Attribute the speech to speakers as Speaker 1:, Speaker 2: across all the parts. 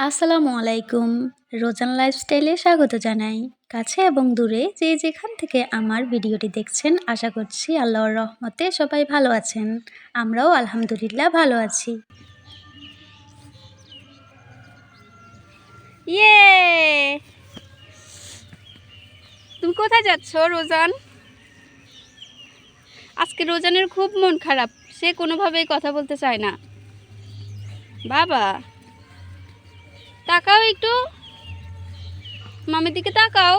Speaker 1: আসসালামু আলাইকুম। রোজান লাইফস্টাইলে স্বাগত জানাই। কাছে এবং দূরে যে যেখান থেকে আমার ভিডিওটি দেখছেন আশা করছি আল্লাহর রহমতে সবাই ভালো আছেন। আমরাও আলহামদুলিল্লাহ ভালো আছি।
Speaker 2: ইয়ে, তুমি কোথায় যাচ্ছ রোজান? আজকে রোজানের খুব মন খারাপ, সে কোনোভাবেই কথা বলতে চায় না। বাবা তাকাও একটু, মামির দিকে তাকাও।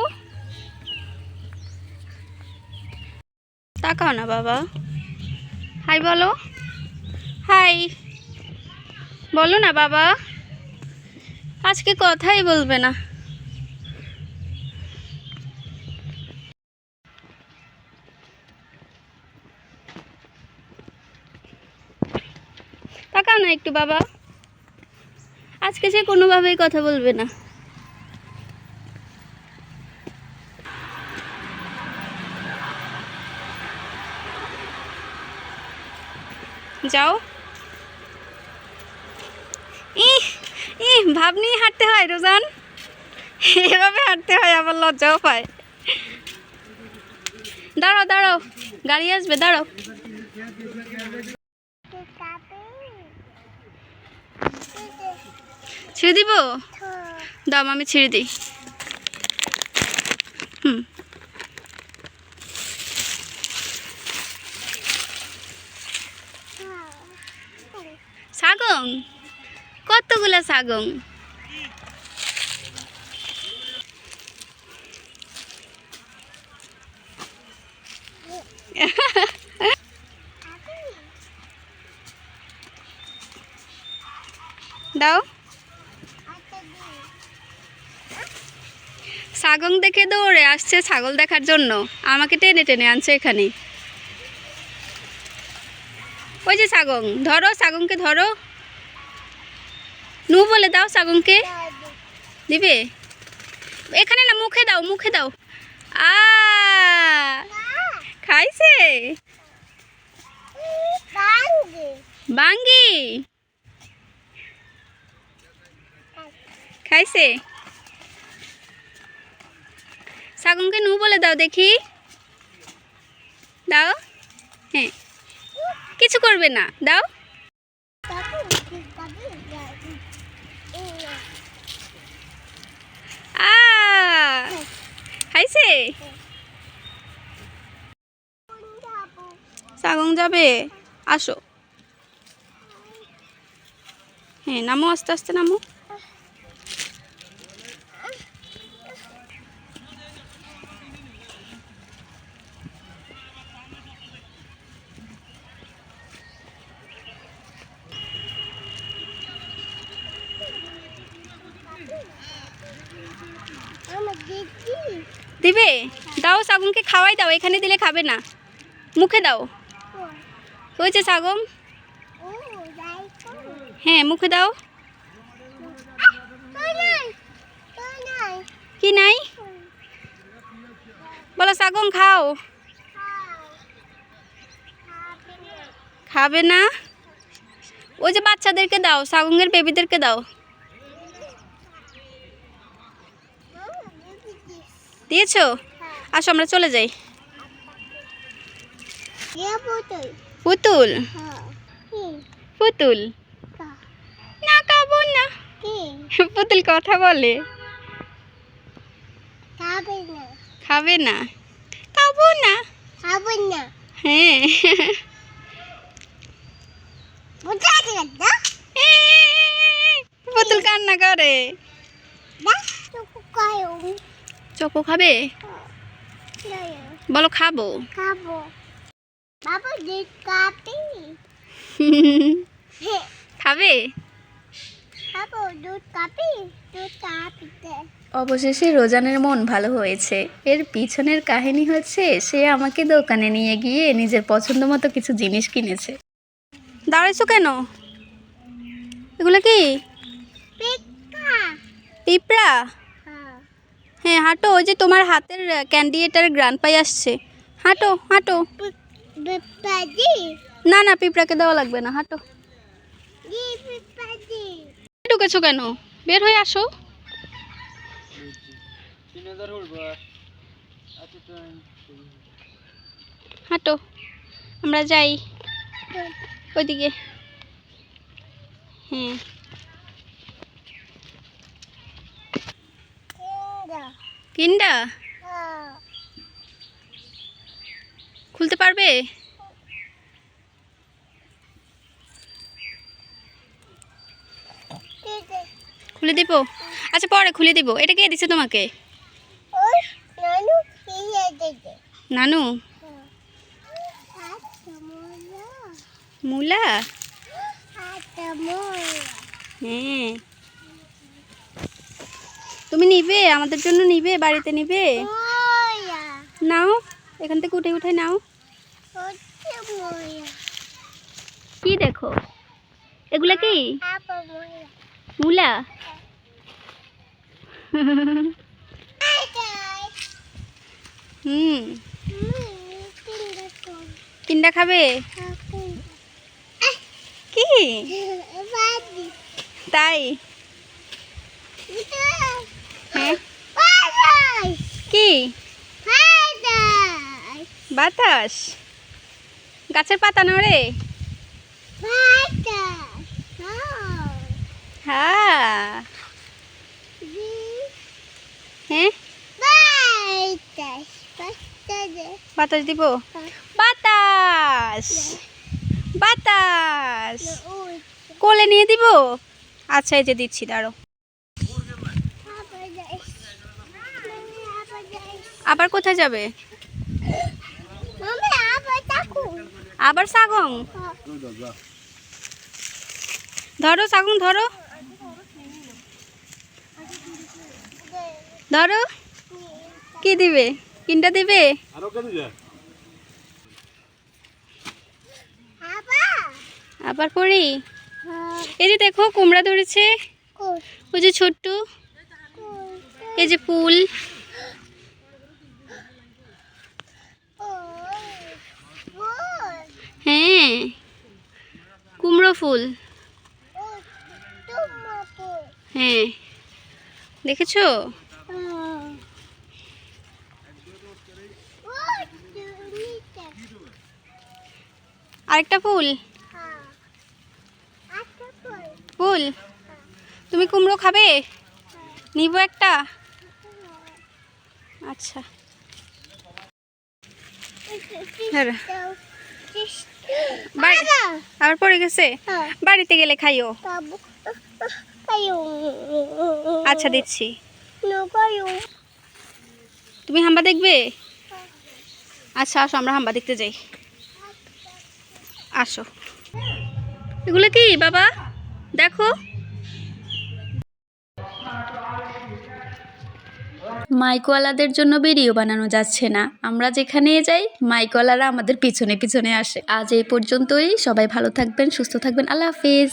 Speaker 2: তাকাও না বাবা, হাই বলো, হাই বলো না বাবা। আজকে কথাই বলবে না। তাকাও না একটু বাবা, আজকে সে কোনোভাবেই কথা বলবে না। যাও। ভাব নিয়ে হাঁটতে হয় রোজান, এভাবে হাঁটতে হয়, আবার লজ্জাও পায়। দাঁড়াও দাঁড়াও, গাড়ি আসবে, দাঁড়াও। ছেড়ে দিব, দাম আমি ছেড়ে দিই। ছাগং, কতগুলা ছাগং। দাও। ছাগং দেখে দৌড়ে আসছে ছাগল দেখার জন্য, আমাকে টেনে টেনে আনছে এখানে। ওই যে ছাগং, ধরো ছাগংকে ধরো, নু বলে দাও ছাগংকে। দিবে? এখানে না, মুখে দাও, মুখে দাও। আ খাইছে বাঙ্গি, খাইছে। ছাগংকে নু বলে দাও দেখি, দাও। হ্যাঁ, কিছু করবে না, দাও। খাইছে। ছাগং যাবে, আসো। হ্যাঁ, নামো, আস্তে আস্তে নামো। দিবে? দাও, ছাগংকে খাওয়াই দাও, এখানে দিলে খাবে না, মুখে দাও। ওই যে ছাগং, হ্যাঁ মুখে দাও। কি নাই? বলো ছাগং খাও। খাবে না? ওই যে বাচ্চাদেরকে দাও, ছাগংয়ের বেবিদেরকে দাও। দিয়েছো? আসো আমরা চলে যাই। পুতুল, পুতুল না, খাবো না। পুতুল কথা বলে, খাবে না, খাবো না, হ্যাঁ। পুতুল কান্না করে। চকো খাবে? বলো খাবো। খাবে?
Speaker 1: অবশেষে রোজানের মন ভালো হয়েছে। এর পিছনের কাহিনী হচ্ছে, সে আমাকে দোকানে নিয়ে গিয়ে নিজের পছন্দ মতো কিছু জিনিস কিনেছে।
Speaker 2: দাঁড়াইছো কেন? এগুলো কি? পিঁপড়া? হ্যাঁ হাঁটো, ওই যে তোমার হাতের ক্যান্ডি এটার গ্রান পাই আসছে, হাঁটো হাঁটো। না না, পিঁপড়াকে দেওয়া লাগবে না, হাঁটো। ঢুকেছো কেন? বের হয়ে আসো। হাঁটো, আমরা যাই ওইদিকে। হ্যাঁ, কিন্ডা খুলতে পারবে? খুলে দিব? আচ্ছা পরে খুলে দিব। এটা কে দিছে তোমাকে? নানু। মুলা। হ্যাঁ, তুমি নিবে? আমাদের জন্য নিবে? বাড়িতে নিবে? নাও, এখান থেকে উঠে উঠে নাও। কি দেখো? এগুলা কি? মুলা। হুম, কিন্ডা খাবে? কি তাই? হ্যাঁ, কি বাতাস? গাছের পাতা নড়ে? হ্যাঁ। হ্যাঁ, বাতাস দিব? বাতাস, বাতাস কোলে নিয়ে দিব? আচ্ছা, এই যে দিচ্ছি, দাঁড়ো। আবার কোথায় যাবে? আবার সাগং? ধরো সাগং, ধরো ধরো। কি দিবে? কিনটা দিবে? আবার পড়ি? এই যে দেখো, কুমড়া ধরেছে। ওই যে ছোট্ট, এই যে ফুল। হ্যাঁ, কুমড়ো ফুল। হ্যাঁ, দেখেছো? আরেকটা ফুল। ফুল, তুমি কুমড়ো খাবে? নিব একটা? আচ্ছা, আবার পড়ে গেছে। বাড়িতে গেলে খাইও। আচ্ছা, দিচ্ছি। তুমি হাম্বা দেখবে? আচ্ছা, আসো, আমরা হাম্বা দেখতে যাই। আসো। এগুলো কি বাবা? দেখো।
Speaker 1: মাইকওয়ালাদের জন্য ভিডিও বানানো যাচ্ছে না। আমরা যেখানে যাই মাইকওয়ালারা আমাদের পিছনে পিছনে আসে। আজ এই পর্যন্তই। সবাই ভালো থাকবেন, সুস্থ থাকবেন। আল্লাহ হাফিজ।